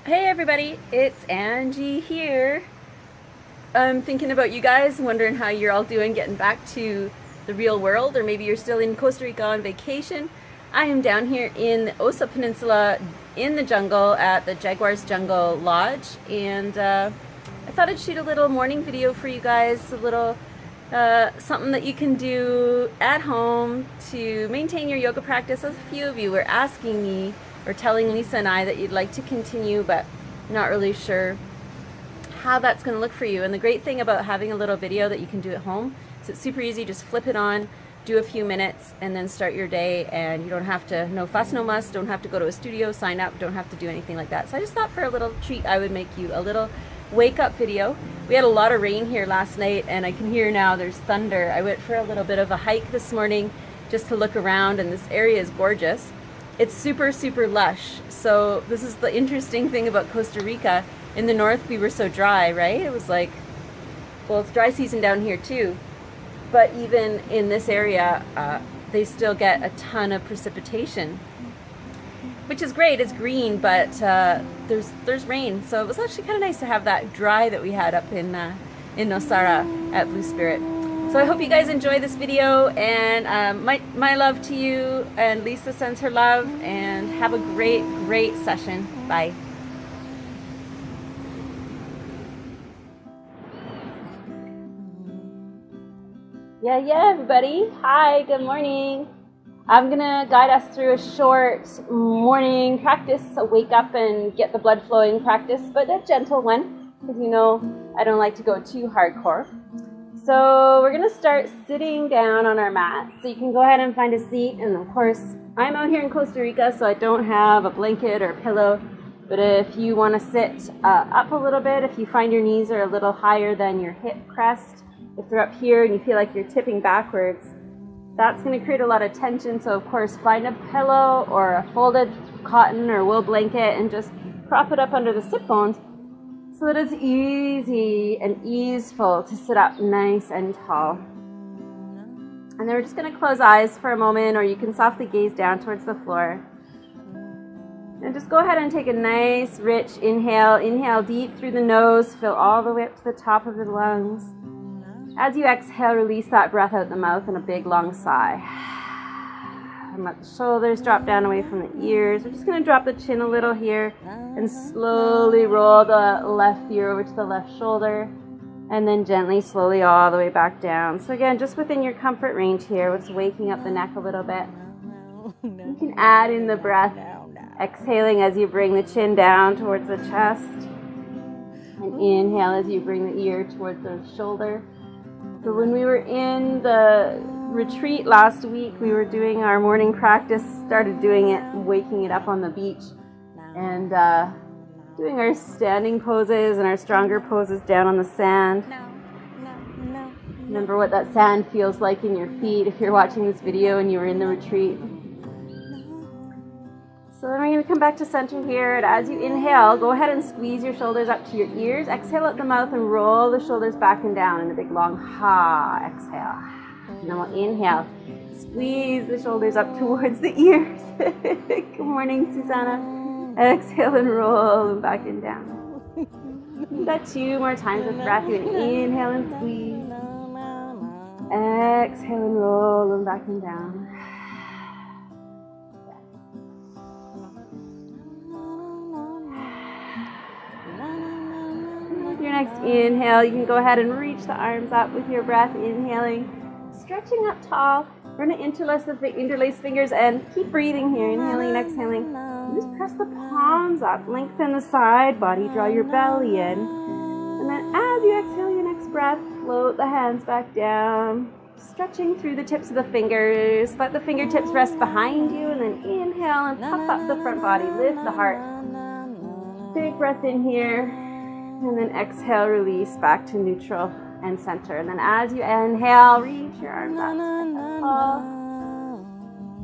Hey everybody, it's Angie here. I'm thinking about you guys, wondering how you're all doing getting back to the real world, or maybe you're still in Costa Rica on vacation. I am down here in the Osa Peninsula in the jungle at the Jaguars Jungle Lodge, and I thought I'd shoot a little morning video for you guys, a little something that you can do at home to maintain your yoga practice. A few of you were asking me or telling Lisa and I that you'd like to continue, but not really sure how that's going to look for you. And the great thing about having a little video that you can do at home is it's super easy. Just flip it on, do a few minutes, and then start your day, and you don't have to, no fuss, no muss, don't have to go to a studio, sign up, don't have to do anything like that. So I just thought for a little treat I would make you a little wake up video. We had a lot of rain here last night, and I can hear now there's thunder. I went for a little bit of a hike this morning just to look around, and this area is gorgeous. It's super, super lush. So this is the interesting thing about Costa Rica. In the north, we were so dry, right? It was like, well, it's dry season down here too. But even in this area, they still get a ton of precipitation, which is great. It's green, but there's rain. So it was actually kind of nice to have that dry that we had up in Nosara at Blue Spirit. So I hope you guys enjoy this video, and my love to you, and Lisa sends her love, and have a great session. Bye. Yeah, everybody. Hi, good morning. I'm gonna guide us through a short morning practice, a wake up and get the blood flowing practice, but a gentle one, because you know I don't like to go too hardcore. So we're gonna start sitting down on our mat. So you can go ahead and find a seat, and of course, I'm out here in Costa Rica, so I don't have a blanket or a pillow, but if you wanna sit up a little bit, if you find your knees are a little higher than your hip crest, if they're up here and you feel like you're tipping backwards, that's gonna create a lot of tension. So of course, find a pillow or a folded cotton or wool blanket and just prop it up under the sit bones, so that it's easy and easeful to sit up nice and tall. And then we're just going to close eyes for a moment, or you can softly gaze down towards the floor. And just go ahead and take a nice, rich inhale. Inhale deep through the nose, fill all the way up to the top of the lungs. As you exhale, release that breath out the mouth in a big, long sigh. And let the shoulders drop down away from the ears. We're just going to drop the chin a little here and slowly roll the left ear over to the left shoulder, and then gently, slowly all the way back down. So again, just within your comfort range here, we're just waking up the neck a little bit. You can add in the breath, exhaling as you bring the chin down towards the chest, and inhale as you bring the ear towards the shoulder. So when we were in the retreat last week, we were doing our morning practice, started doing it, waking it up on the beach, and doing our standing poses and our stronger poses down on the sand. Remember what that sand feels like in your feet if you're watching this video and you were in the retreat. So then we're going to come back to center here, and as you inhale, go ahead and squeeze your shoulders up to your ears. Exhale out the mouth and roll the shoulders back and down in a big long ha. Exhale. And then we'll inhale. Squeeze the shoulders up towards the ears. Good morning, Susanna. Exhale and roll them back and down. Do that 2 more times with breath. You inhale and squeeze. Exhale and roll them back and down. With your next inhale, you can go ahead and reach the arms up with your breath, inhaling. Stretching up tall. We're going to interlace fingers and keep breathing here. Inhaling and exhaling. And just press the palms up. Lengthen the side body. Draw your belly in. And then as you exhale your next breath, float the hands back down. Stretching through the tips of the fingers. Let the fingertips rest behind you. And then inhale and puff up the front body. Lift the heart. Big breath in here. And then exhale, release back to neutral and center. And then as you inhale, reach your arms up.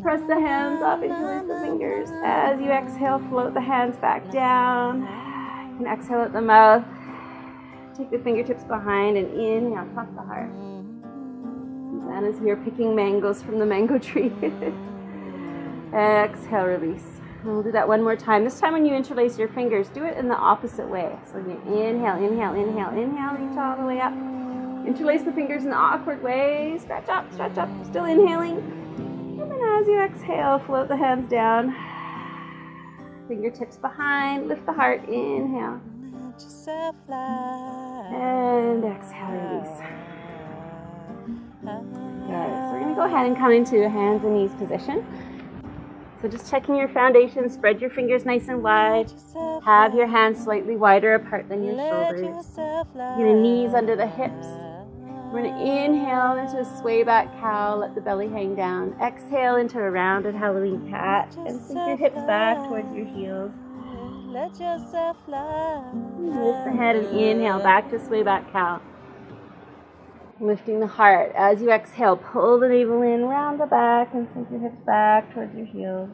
Press the hands up, interlace the fingers. As you exhale, float the hands back down. You can exhale at the mouth. Take the fingertips behind and inhale, puff the heart. Susanna's here picking mangoes from the mango tree. Exhale, release. And we'll do that one more time. This time when you interlace your fingers, do it in the opposite way. So you inhale, inhale, inhale, inhale, reach all the way up. Interlace the fingers in the awkward way. Stretch up, still inhaling. And then as you exhale, float the hands down. Fingertips behind, lift the heart, inhale. And exhale, release. Good. So we're going to go ahead and come into a hands and knees position. So just checking your foundation, spread your fingers nice and wide. Have your hands slightly wider apart than your shoulders. Get your knees under the hips. We're going to inhale into a sway back cow, let the belly hang down. Exhale into a rounded Halloween cat and sink your hips back towards your heels. Lift the head and inhale back to sway back cow. Lifting the heart. As you exhale, pull the navel in, round the back, and sink your hips back towards your heels.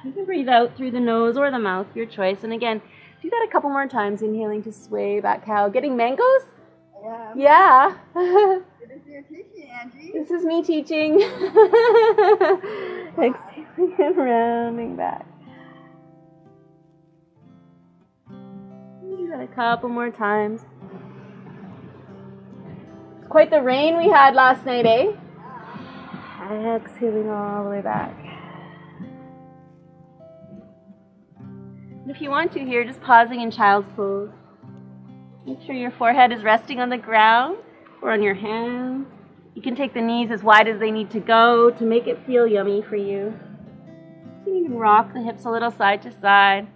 You can breathe out through the nose or the mouth, your choice. And again, do that a couple more times, inhaling to sway back cow. Getting mangoes? Yeah. This is your teaching, Angie. This is me teaching. Exhaling and rounding back. Do that a couple more times. It's quite the rain we had last night, eh? Exhaling all the way back. And if you want to here, just pausing in child's pose. Make sure your forehead is resting on the ground or on your hands. You can take the knees as wide as they need to go to make it feel yummy for you. You can rock the hips a little side to side.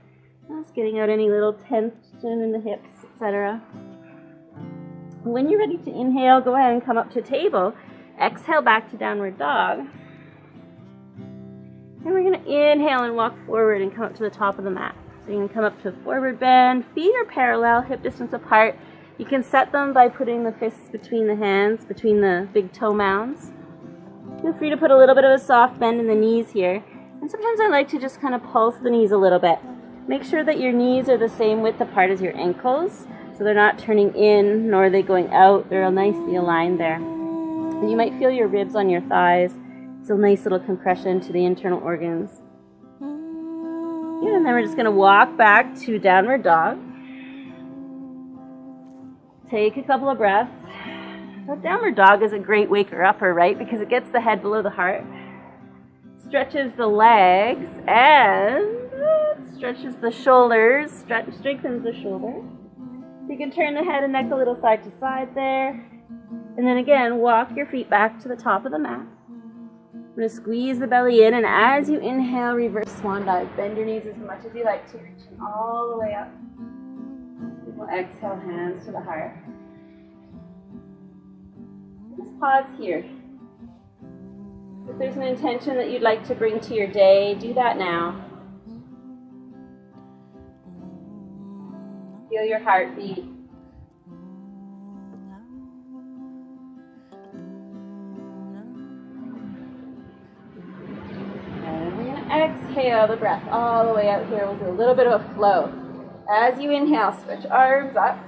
Just getting out any little tension in the hips, etc. When you're ready to inhale, go ahead and come up to table. Exhale back to downward dog. And we're going to inhale and walk forward and come up to the top of the mat. So you can come up to a forward bend. Feet are parallel, hip distance apart. You can set them by putting the fists between the hands, between the big toe mounds. Feel free to put a little bit of a soft bend in the knees here. And sometimes I like to just kind of pulse the knees a little bit. Make sure that your knees are the same width apart as your ankles, so they're not turning in, nor are they going out. They're nicely aligned there. And you might feel your ribs on your thighs. It's a nice little compression to the internal organs. Yeah, and then we're just going to walk back to downward dog. Take a couple of breaths. So downward dog is a great waker-upper, right? Because it gets the head below the heart. Stretches the legs and stretches the shoulders. Strengthens the shoulders. You can turn the head and neck a little side to side there. And then again, walk your feet back to the top of the mat. I'm going to squeeze the belly in, and as you inhale, reverse swan dive. Bend your knees as much as you like to, reaching all the way up. We'll exhale, hands to the heart. Just pause here. If there's an intention that you'd like to bring to your day, do that now. Feel your heartbeat. Exhale the breath all the way out here. We'll do a little bit of a flow. As you inhale, stretch arms up.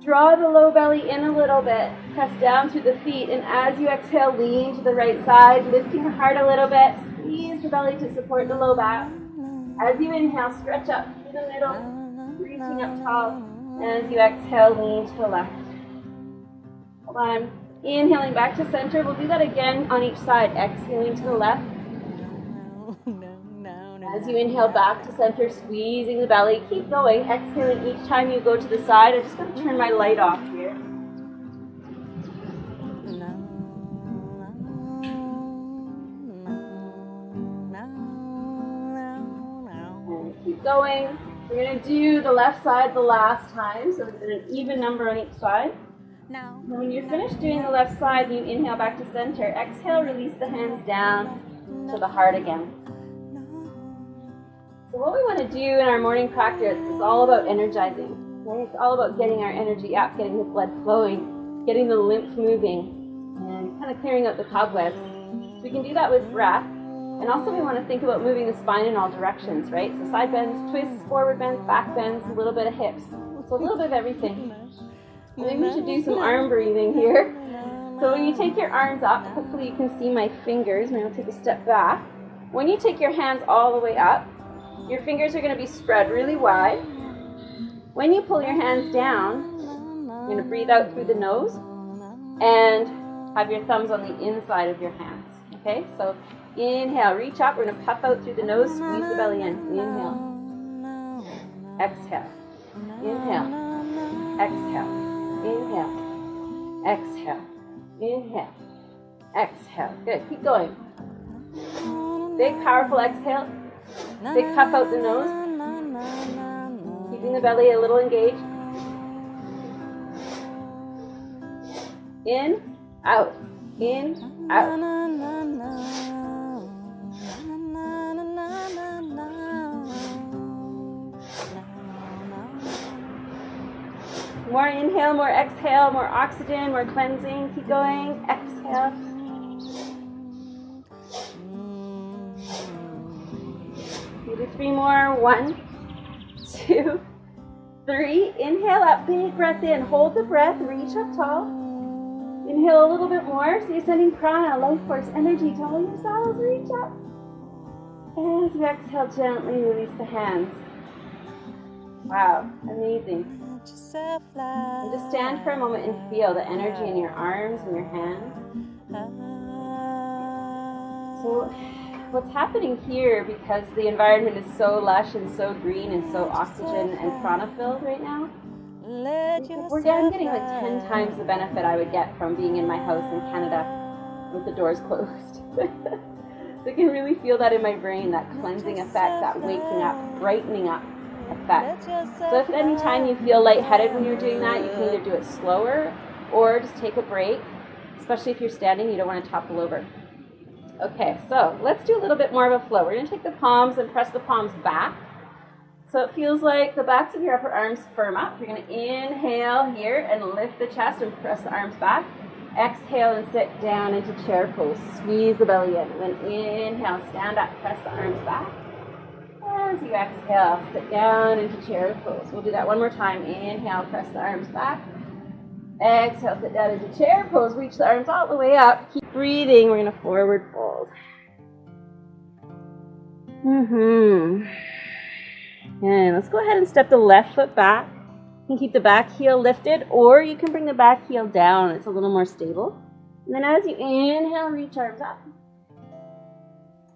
Draw the low belly in a little bit. Press down through the feet. And as you exhale, lean to the right side, lifting the heart a little bit. Squeeze the belly to support the low back. As you inhale, stretch up through the middle, reaching up tall. And as you exhale, lean to the left. Hold on. Inhaling back to center. We'll do that again on each side. Exhaling to the left. As you inhale back to center, squeezing the belly, keep going. Exhaling each time you go to the side. I'm just going to turn my light off here. And keep going. We're going to do the left side the last time, so it's an even number on each side. And when you're finished doing the left side, you inhale back to center. Exhale, release the hands down to the heart again. So what we want to do in our morning practice is all about energizing, right? It's all about getting our energy up, getting the blood flowing, getting the lymph moving, and kind of clearing out the cobwebs. So we can do that with breath. And also we want to think about moving the spine in all directions, right? So side bends, twists, forward bends, back bends, a little bit of hips. So a little bit of everything. I think we should do some arm breathing here. So when you take your arms up, hopefully you can see my fingers. Maybe I'll take a step back. When you take your hands all the way up, Your fingers are going to be spread really wide. When you pull your hands down, you're going to breathe out through the nose and have your thumbs on the inside of your hands. Okay, so inhale, reach up. We're going to puff out through the nose, squeeze the belly in. Inhale. Exhale. Inhale. Exhale. Inhale. Exhale. Inhale. Exhale. Good. Keep going. Big, powerful exhale. Big puff out the nose. Keeping the belly a little engaged. In, out. In, out. More inhale, more exhale, more oxygen, more cleansing. Keep going. Exhale. Maybe 3 more. 1, 2, 3. Inhale up. Big breath in. Hold the breath. Reach up tall. Inhale a little bit more. So you're sending prana, life force, energy to all your cells. Reach up. And as you exhale, gently release the hands. Wow. Amazing. And just stand for a moment and feel the energy in your arms and your hands. So what's happening here, because the environment is so lush and so green and so oxygen and prana filled right now, I'm getting like 10 times the benefit I would get from being in my house in Canada with the doors closed. So I can really feel that in my brain, that cleansing effect, that waking up, brightening up effect. So if at any time you feel lightheaded when you're doing that, you can either do it slower or just take a break, especially if you're standing, you don't want to topple over. Okay, so let's do a little bit more of a flow. We're going to take the palms and press the palms back. So it feels like the backs of your upper arms firm up. You're going to inhale here and lift the chest and press the arms back. Exhale and sit down into chair pose. Squeeze the belly in. And then inhale, stand up, press the arms back. As you exhale, sit down into chair pose. We'll do that one more time. Inhale, press the arms back. Exhale, sit down into chair pose. Reach the arms all the way up. Keep breathing. We're going to forward fold. And let's go ahead and step the left foot back. You can keep the back heel lifted, or you can bring the back heel down. It's a little more stable. And then as you inhale, reach arms up.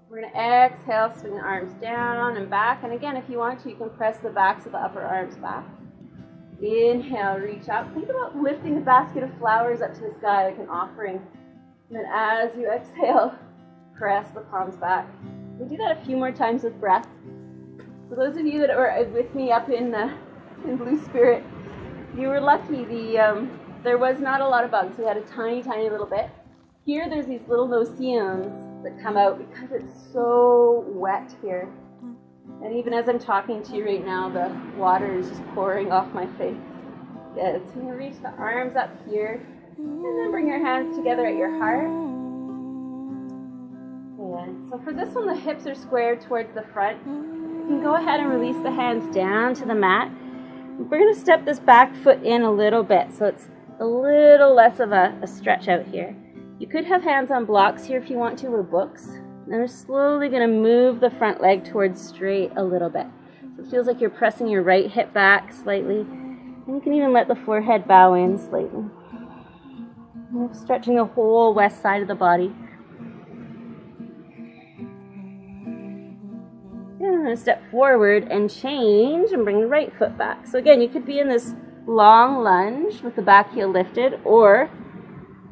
We're going to exhale, swing the arms down and back. And again, if you want to, you can press the backs of the upper arms back. Inhale, reach up. Think about lifting the basket of flowers up to the sky like an offering. And then as you exhale, press the palms back. We do that a few more times with breath. So those of you that were with me up in Blue Spirit, you were lucky. There was not a lot of bugs. We had a tiny, tiny little bit. Here there's these little no-see-ums that come out because it's so wet here. And even as I'm talking to you right now, the water is just pouring off my face. Good. So you reach the arms up here, and then bring your hands together at your heart. Good. So for this one, the hips are squared towards the front. You can go ahead and release the hands down to the mat. We're going to step this back foot in a little bit, so it's a little less of a stretch out here. You could have hands on blocks here if you want to, or books. And we're slowly going to move the front leg towards straight a little bit. So it feels like you're pressing your right hip back slightly. And you can even let the forehead bow in slightly. And stretching the whole west side of the body. And I'm going to step forward and change and bring the right foot back. So again, you could be in this long lunge with the back heel lifted, or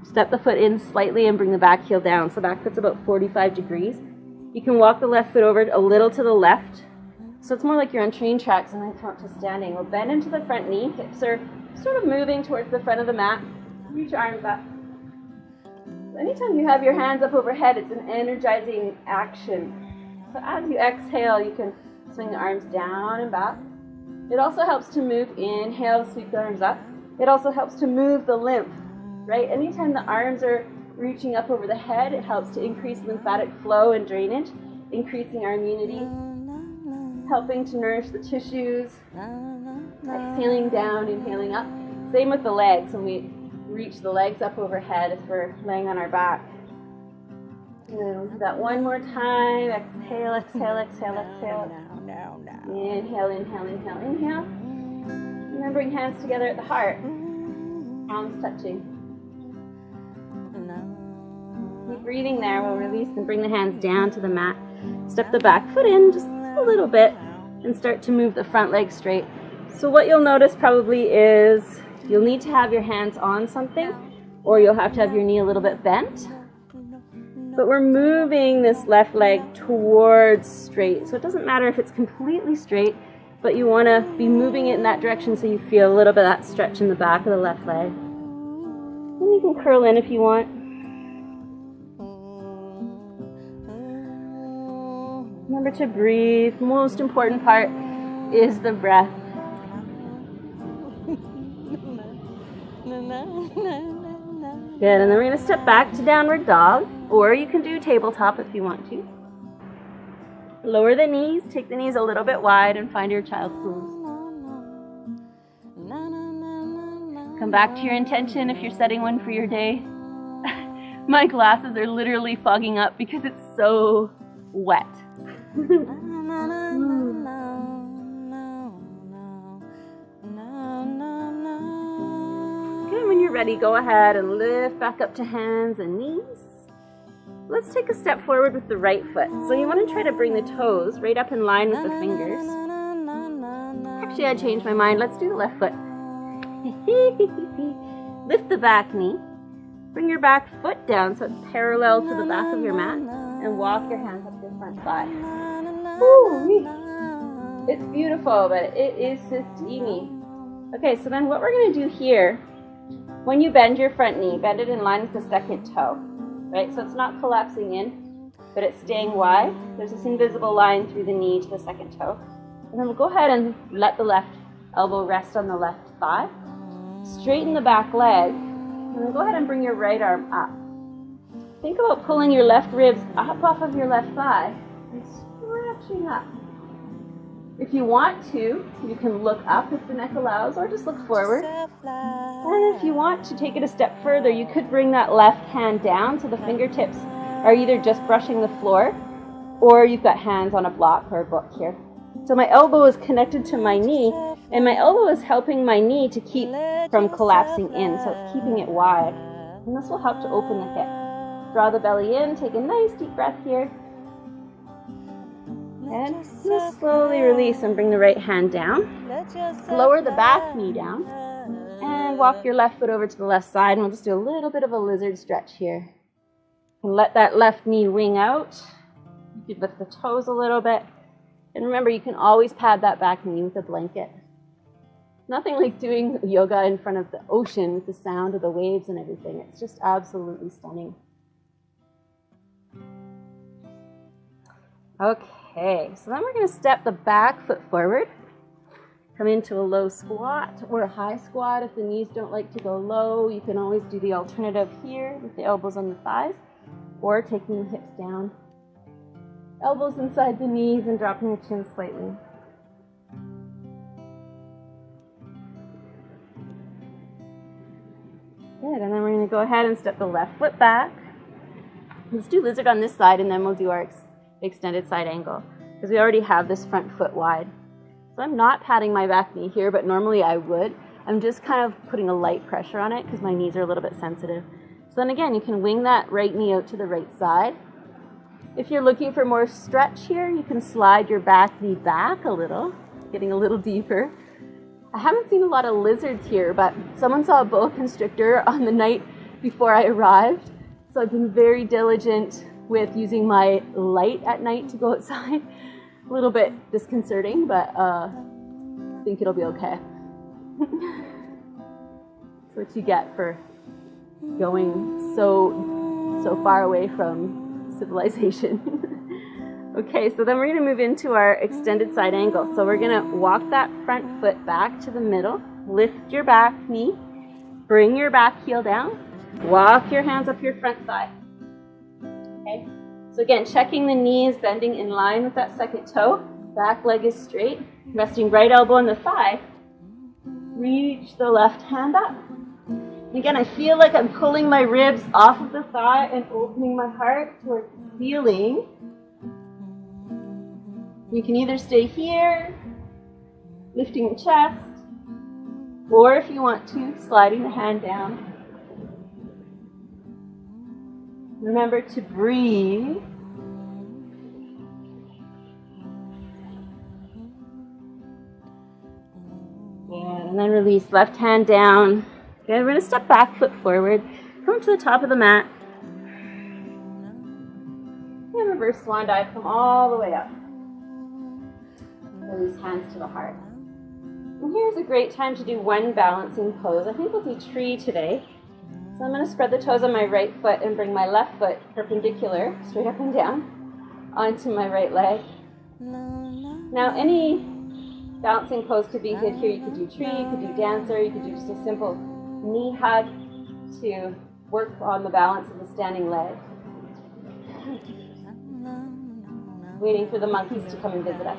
step the foot in slightly and bring the back heel down. So back foot's about 45 degrees. You can walk the left foot over a little to the left. So it's more like you're on train tracks, and then come up to standing. We'll bend into the front knee. Hips are sort of moving towards the front of the mat. Reach your arms up. So anytime you have your hands up overhead, it's an energizing action. So as you exhale, you can swing the arms down and back. It also helps to move. Inhale, sweep the arms up. It also helps to move the lymph. Right? Anytime the arms are reaching up over the head, it helps to increase lymphatic flow and drainage, increasing our immunity, helping to nourish the tissues. Exhaling down, inhaling up. Same with the legs, when we reach the legs up overhead if we're laying on our back. And then we'll do that one more time. Exhale, exhale, exhale, exhale. Inhale, inhale, inhale, inhale. And then bring hands together at the heart. Palms touching. Keep breathing there. We'll release and bring the hands down to the mat. Step the back foot in just a little bit and start to move the front leg straight. So what you'll notice probably is you'll need to have your hands on something, or you'll have to have your knee a little bit bent. But we're moving this left leg towards straight. So it doesn't matter if it's completely straight, but you want to be moving it in that direction so you feel a little bit of that stretch in the back of the left leg. And you can curl in if you want. Remember to breathe. Most important part is the breath. Good, and then we're going to step back to downward dog, or you can do tabletop if you want to. Lower the knees, take the knees a little bit wide and find your child's pose. Come back to your intention if you're setting one for your day. My glasses are literally fogging up because it's so wet. Okay, when you're ready, go ahead and lift back up to hands and knees. Let's take a step forward with the right foot. So you want to try to bring the toes right up in line with the fingers. Actually, I changed my mind. Let's do the left foot. Lift the back knee. Bring your back foot down so it's parallel to the back of your mat. And walk your hands up your front thigh. Ooh, it's beautiful, but it is steamy. Okay, so then what we're going to do here, when you bend your front knee, bend it in line with the second toe. Right, so it's not collapsing in, but it's staying wide. There's this invisible line through the knee to the second toe. And then we'll go ahead and let the left elbow rest on the left thigh. Straighten the back leg, and then go ahead and bring your right arm up. Think about pulling your left ribs up off of your left thigh and stretching up. If you want to, you can look up if the neck allows, or just look forward. And if you want to take it a step further, you could bring that left hand down so the fingertips are either just brushing the floor, or you've got hands on a block or a book here. So my elbow is connected to my knee, and my elbow is helping my knee to keep from collapsing in, so it's keeping it wide. And this will help to open the hip. Draw the belly in, take a nice deep breath here. And just slowly release and bring the right hand down. Lower the back knee down. And walk your left foot over to the left side. And we'll just do a little bit of a lizard stretch here. And let that left knee wing out. You can lift the toes a little bit. And remember, you can always pad that back knee with a blanket. Nothing like doing yoga in front of the ocean with the sound of the waves and everything. It's just absolutely stunning. Okay, so then we're going to step the back foot forward. Come into a low squat or a high squat. If the knees don't like to go low, you can always do the alternative here with the elbows on the thighs, or taking the hips down. Elbows inside the knees and dropping the chin slightly. Good, and then we're going to go ahead and step the left foot back. Let's do lizard on this side, and then we'll do our extended side angle, because we already have this front foot wide. So I'm not patting my back knee here, but normally I would. I'm just kind of putting a light pressure on it because my knees are a little bit sensitive. So then again, you can wing that right knee out to the right side. If you're looking for more stretch here, you can slide your back knee back a little, getting a little deeper. I haven't seen a lot of lizards here, but someone saw a boa constrictor on the night before I arrived. So I've been very diligent with using my light at night to go outside. A little bit disconcerting, but I think it'll be okay. That's what you get for going so far away from civilization. Okay, so then we're going to move into our extended side angle. So we're going to walk that front foot back to the middle, lift your back knee, bring your back heel down, walk your hands up your front thigh. Okay, so again, checking the knees, bending in line with that second toe, back leg is straight, resting right elbow on the thigh, reach the left hand up. Again, I feel like I'm pulling my ribs off of the thigh and opening my heart towards the ceiling. You can either stay here, lifting the chest, or if you want to, sliding the hand down. Remember to breathe. And then release, left hand down. Okay, we're going to step back, foot forward, come to the top of the mat. And reverse swan dive, come all the way up. Release hands to the heart. And here's a great time to do one balancing pose. I think we'll do tree today. So I'm going to spread the toes on my right foot and bring my left foot perpendicular, straight up and down, onto my right leg. Now any balancing pose could be good here. You could do tree, you could do dancer, you could do just a simple knee hug to work on the balance of the standing leg. Waiting for the monkeys to come and visit us.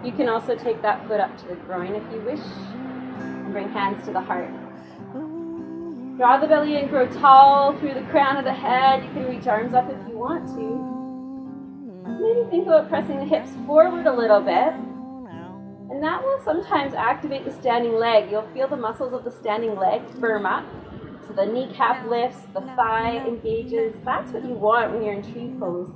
You can also take that foot up to the groin if you wish, and bring hands to the heart. Draw the belly in, grow tall through the crown of the head. You can reach arms up if you want to. Maybe think about pressing the hips forward a little bit. And that will sometimes activate the standing leg. You'll feel the muscles of the standing leg firm up. So the kneecap lifts, the thigh engages. That's what you want when you're in tree pose.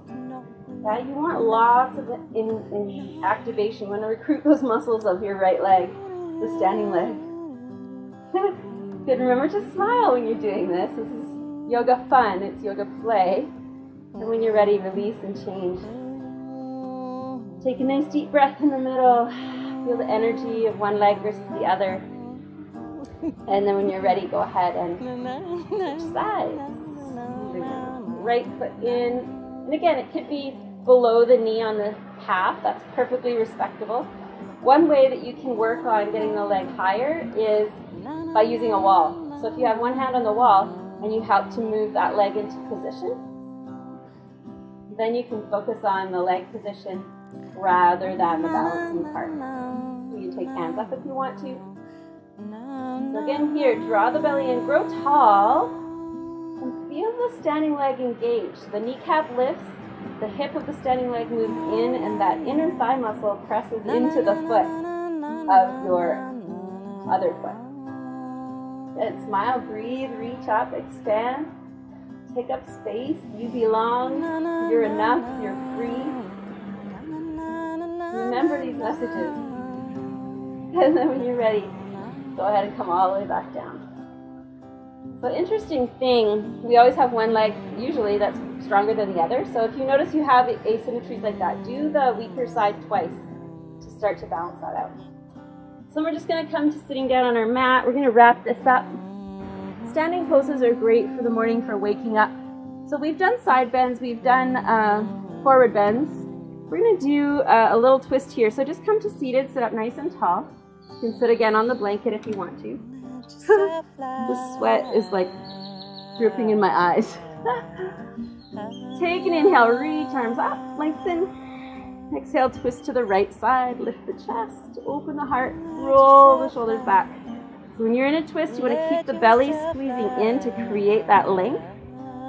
Yeah, you want lots of in activation. You want to recruit those muscles of your right leg, the standing leg. Good, remember to smile when you're doing this. This is yoga fun, it's yoga play. And when you're ready, release and change. Take a nice deep breath in the middle. Feel the energy of one leg versus the other. And then when you're ready, go ahead and switch sides. Bring your right foot in. And again, it could be below the knee on the calf. That's perfectly respectable. One way that you can work on getting the leg higher is by using a wall. So if you have one hand on the wall and you help to move that leg into position, then you can focus on the leg position rather than the balancing part. You can take hands up if you want to. So again here, draw the belly in, grow tall, and feel the standing leg engage. The kneecap lifts, the hip of the standing leg moves in, and that inner thigh muscle presses into the foot of your other foot. Good, smile, breathe, reach up, expand, take up space. You belong, you're enough, you're free. Remember these messages. And then when you're ready, go ahead and come all the way back down. So interesting thing, we always have one leg usually that's stronger than the other. So if you notice you have asymmetries like that, do the weaker side twice to start to balance that out. So we're just going to come to sitting down on our mat. We're going to wrap this up. Standing poses are great for the morning for waking up. So we've done side bends, we've done forward bends. We're going to do a little twist here. So just come to seated, sit up nice and tall. You can sit again on the blanket if you want to. The sweat is like dripping in my eyes. Take an inhale, reach arms up, lengthen. Exhale, twist to the right side, lift the chest, open the heart, roll the shoulders back. So when you're in a twist, you want to keep the belly squeezing in to create that length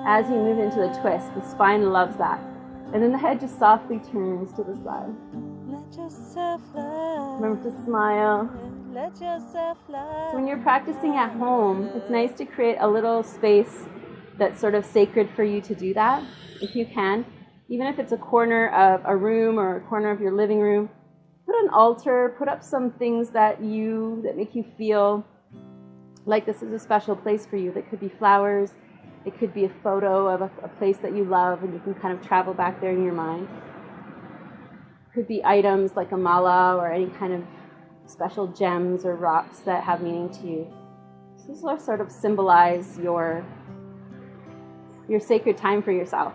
as you move into the twist. The spine loves that. And then the head just softly turns to the side. Remember to smile. So when you're practicing at home, it's nice to create a little space that's sort of sacred for you to do that, if you can. Even if it's a corner of a room or a corner of your living room, put an altar, put up some things that make you feel like this is a special place for you. That could be flowers, it could be a photo of a place that you love and you can kind of travel back there in your mind. It could be items like a mala or any kind of special gems or rocks that have meaning to you. So this will sort of symbolize your sacred time for yourself.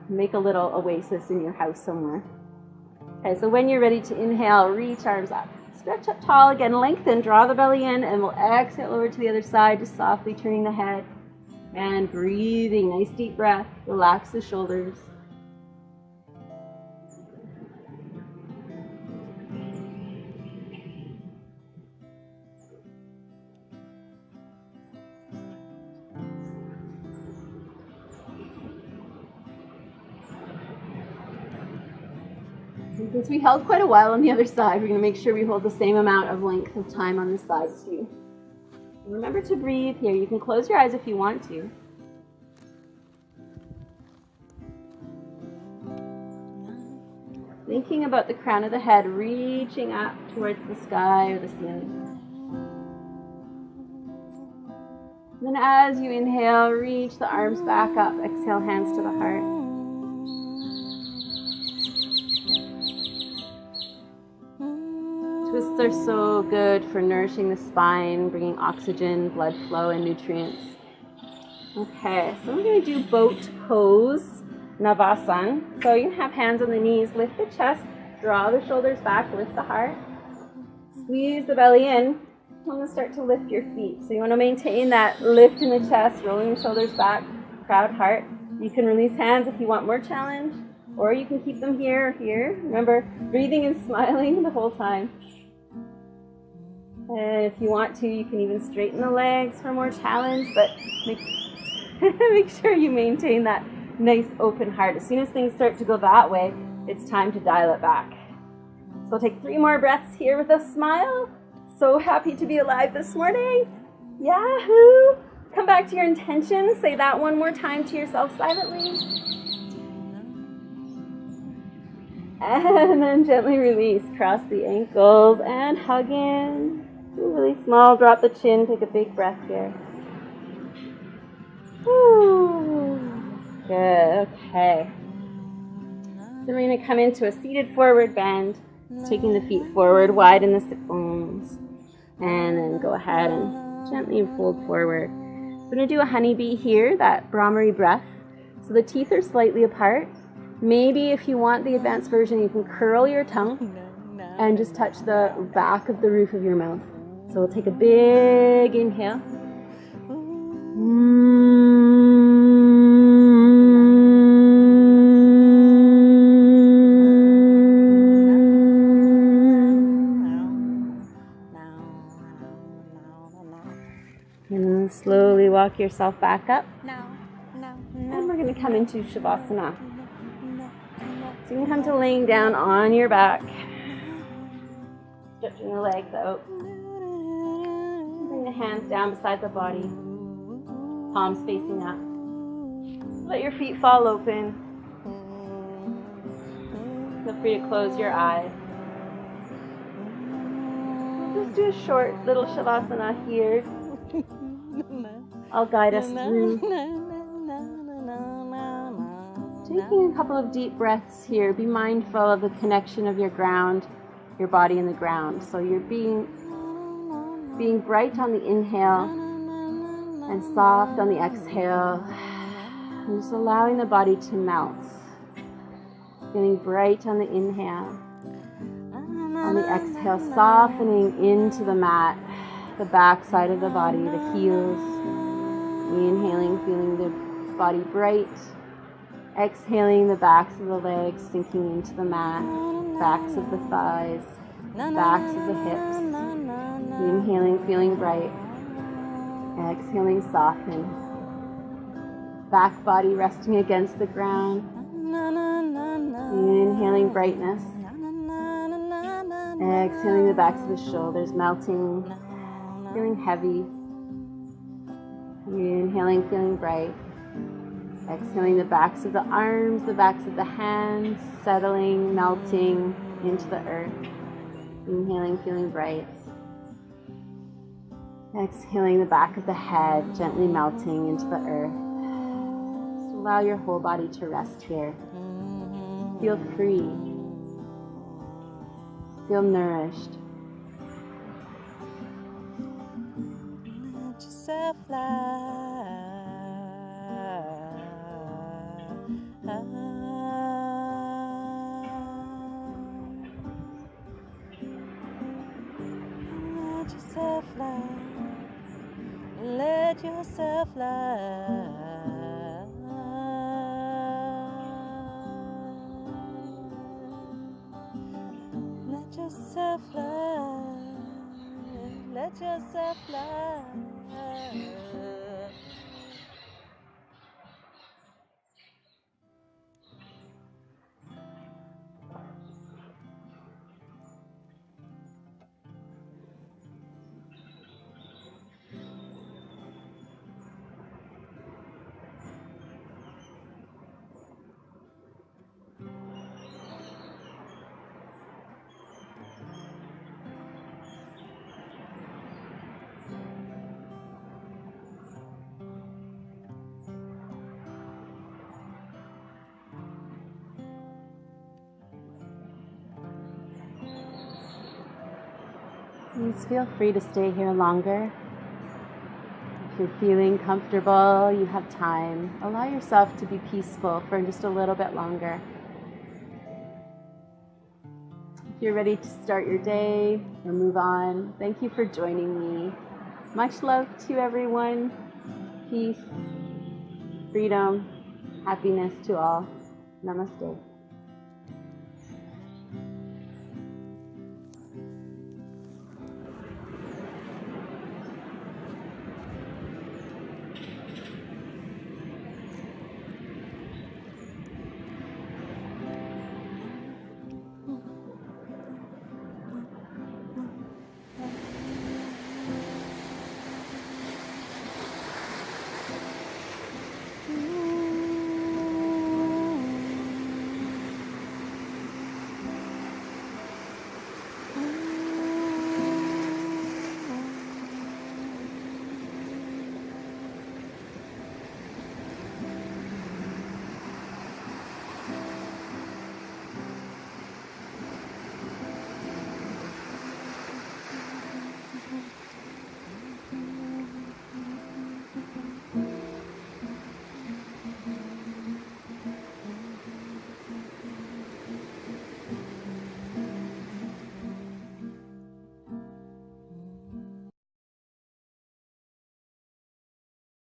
Make a little oasis in your house somewhere. Okay, so when you're ready to inhale, reach arms up. Stretch up tall again, lengthen, draw the belly in, and we'll exhale over to the other side, just softly turning the head. And breathing, nice deep breath, relax the shoulders. And since we held quite a while on the other side, we're going to make sure we hold the same amount of length of time on this side too. Remember to breathe here. You can close your eyes if you want to. Thinking about the crown of the head reaching up towards the sky or the ceiling. Then as you inhale, reach the arms back up. Exhale, hands to the heart. Twists are so good for nourishing the spine, bringing oxygen, blood flow, and nutrients. Okay, so we're going to do boat pose, Navasana. So you can have hands on the knees, lift the chest, draw the shoulders back, lift the heart, squeeze the belly in. You want to start to lift your feet. So you want to maintain that lift in the chest, rolling the shoulders back, proud heart. You can release hands if you want more challenge, or you can keep them here or here. Remember, breathing and smiling the whole time. And if you want to, you can even straighten the legs for more challenge, but make sure you maintain that nice open heart. As soon as things start to go that way, it's time to dial it back. So I'll take 3 more breaths here with a smile. So happy to be alive this morning. Yahoo! Come back to your intention. Say that one more time to yourself silently. And then gently release. Cross the ankles and hug in. Really small. Drop the chin. Take a big breath here. Woo. Good. Okay. So we're going to come into a seated forward bend. Taking the feet forward, widen the sit bones. And then go ahead and gently fold forward. We're going to do a honeybee here, that Brahmari breath. So the teeth are slightly apart. Maybe if you want the advanced version, you can curl your tongue and just touch the back of the roof of your mouth. So we'll take a big inhale. And slowly walk yourself back up. And we're going to come into Shavasana. So you can come to laying down on your back. Stretching the legs out. Bring the hands down beside the body. Palms facing up. Let your feet fall open. Feel free to close your eyes. Just do a short little Shavasana here. I'll guide us through. Taking a couple of deep breaths here. Be mindful of the connection of your ground, your body and the ground. So you're being bright on the inhale and soft on the exhale. And just allowing the body to melt. Feeling bright on the inhale. On the exhale, softening into the mat, the back side of the body, the heels. Inhaling, feeling the body bright. Exhaling, the backs of the legs sinking into the mat, backs of the thighs, backs of the hips. Inhaling, feeling bright. Exhaling, soften. Back body resting against the ground. Inhaling, brightness. Exhaling, the backs of the shoulders melting, feeling heavy. Inhaling, feeling bright. Exhaling, the backs of the arms, the backs of the hands, settling, melting into the earth. Inhaling, feeling bright. Exhaling, the back of the head, gently melting into the earth. Just allow your whole body to rest here. Feel free. Feel nourished. Let yourself fly. Let yourself fly. Let yourself fly. Let yourself fly. Let yourself fly. Please feel free to stay here longer. If you're feeling comfortable, you have time, allow yourself to be peaceful for just a little bit longer. If you're ready to start your day or move on, thank you for joining me. Much love to everyone. Peace, freedom, happiness to all. Namaste.